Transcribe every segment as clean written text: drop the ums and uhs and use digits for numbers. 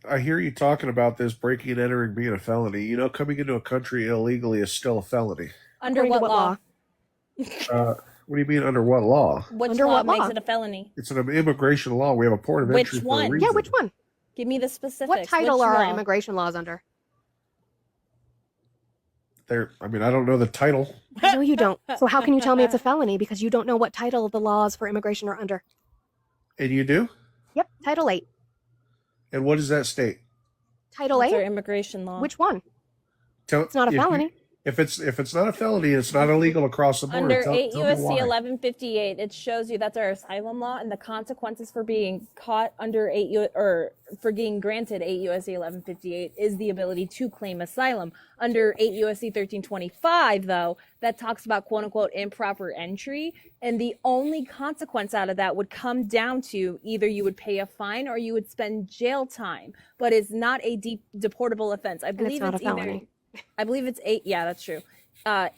I hear you talking about this breaking and entering being a felony. You know, coming into a country illegally is still a felony. Under According to what law? What do you mean under what law? Which Under law what makes law? it a felony? It's an immigration law. We have a port of Which entry for a one? reason. Yeah, which one? Give me the specifics. What title Which are our law? immigration laws under? I don't know the title. No, you don't. So how can you tell me it's a felony? Because you don't know what title the laws for immigration are under. And you do? Yep, Title 8. And what does that state? Title That's our 8? immigration law. Which one? Tell, It's not a felony. If it's not a felony, it's not illegal across the board. Under Tell 8 me USC why. 1158, it shows you that's our asylum law and the consequences for being caught under 8 or for being granted 8 USC 1158 is the ability to claim asylum. Under 8 USC 1325, though, that talks about quote unquote improper entry, and the only consequence out of that would come down to either you would pay a fine or you would spend jail time, but it's not a deportable offense. I believe not a it's either. felony. I believe it's 8. Yeah, that's true. 8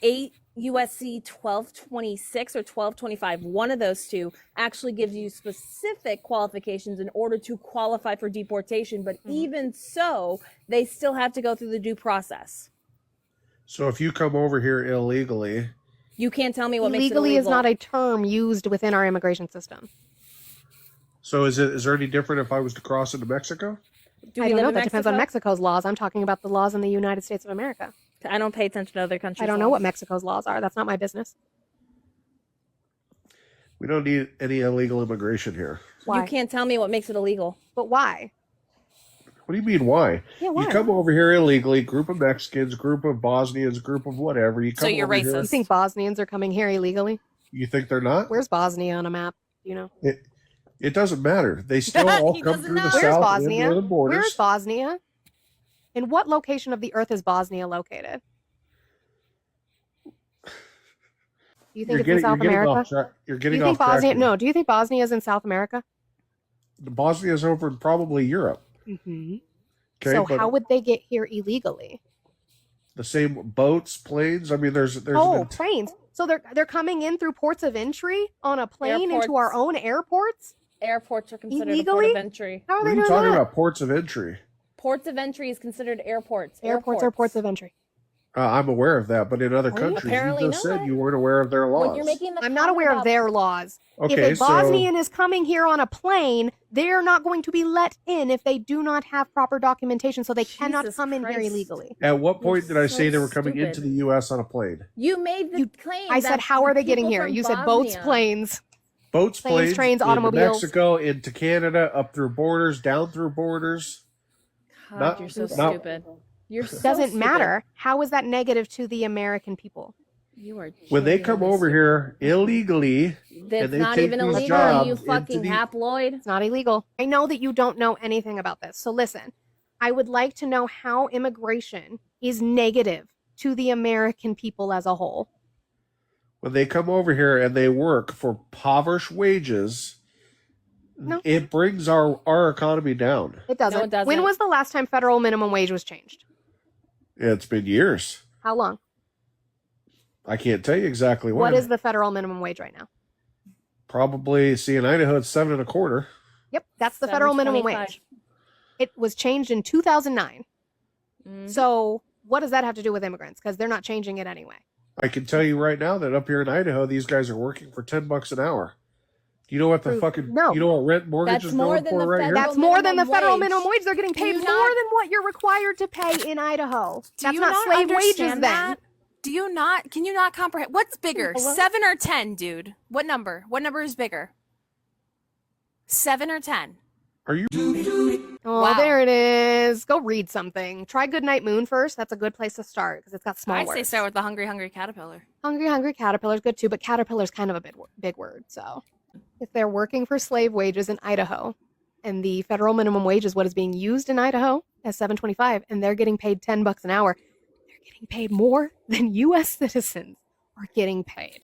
USC 1226 or 1225. One of those two actually gives you specific qualifications in order to qualify for deportation. But even so, they still have to go through the due process. So if you come over here illegally, You can't tell me what makes it Legally illegal. is not a term used within our immigration system. so is there any different if I was to cross into Mexico? Do I we don't live know. in That depends on Mexico? Mexico's laws. I'm talking about the laws in the United States of America. I don't pay attention to other countries. I don't know what Mexico's laws are. That's not my business. We don't need any illegal immigration here. Why? You can't tell me what makes it illegal. But why? What do you mean, why? Yeah, why? You come over here illegally, group of Mexicans, group of Bosnians, group of whatever. You come So you're over here- You think Bosnians are coming here illegally? You think they're not? Where's Bosnia on a map? Do you know? It doesn't matter. They still all He come doesn't through know. the Where's south and Bosnia? northern borders. Where's Bosnia? In what location of the earth is Bosnia located? Do you think it's in South America? You're Do getting you think off track Bosnia? here. No. Do you think Bosnia is in South America? Bosnia's over in probably Europe. Mm-hmm. Okay, So but how would they get here illegally? the same boats, planes. I mean, there's Oh, planes. So they're coming in through ports of entry on a plane into our Airports. own airports? Airports are considered a port Illegally? of entry. How are what they are you doing talking that? about? Ports of entry. Ports of entry is considered airports. Airports are ports of entry. I'm aware of that, but in other Are you? countries, Apparently you just said not. you weren't aware of their laws. When you're making the I'm not comment aware of about- their laws. Okay, If a so Bosnian is coming here on a plane, they're not going to be let in if they do not have proper documentation, so they cannot Jesus come in here Christ. illegally. at what point did I so say they were coming stupid. into the U.S. on a plane? You made the claim. I said, that how are they getting people here? from You said boats, Bosnia- planes. Boats, Planes, planes, trains, into automobiles. Mexico, into Canada, up through borders, down through borders. God, Not- you're so not- stupid. You're so Doesn't stupid. matter. How is that negative to the American people? You are. When they come genuinely over stupid. here illegally, That's and they not take even these illegal. jobs You into fucking the- haploid. It's not illegal. I know that you don't know anything about this. So listen, I would like to know how immigration is negative to the American people as a whole. when they come over here and they work for impoverished wages, No. it brings our economy down. It doesn't. No, it doesn't. When was the last time federal minimum wage was changed? It's been years. How long? I can't tell you exactly when. What is the federal minimum wage right now? Probably, see, in Idaho, it's 7.25. Yep, that's the federal minimum 7.25. wage. It was changed in 2009. Mhm. So what does that have to do with immigrants? Because they're not changing it anyway. I can tell you right now that up here in Idaho, these guys are working for $10 an hour. Do you know what the Proof. fucking No. you know what rent mortgage That's is more going than for the right here? federal That's more than the minimum federal wage. minimum wage. They're getting Do paid you more not- than what you're required to pay in Idaho. Do That's you not not slave wages understand then. that? Do you not? Can you not comprehend? What's bigger, Hello? 7 or 10, dude? What number? What number is bigger? 7 or 10? Are you Oh, Wow. there it is. Go read something. Try Goodnight Moon first. That's a good place to start because it's got small I'd words. say start with the hungry, hungry caterpillar. Hungry caterpillar's good too, but caterpillar's kind of a big word. So if they're working for slave wages in Idaho and the federal minimum wage is what is being used in Idaho as $7.25 and they're getting paid $10 an hour, they're getting paid more than US citizens are getting paid.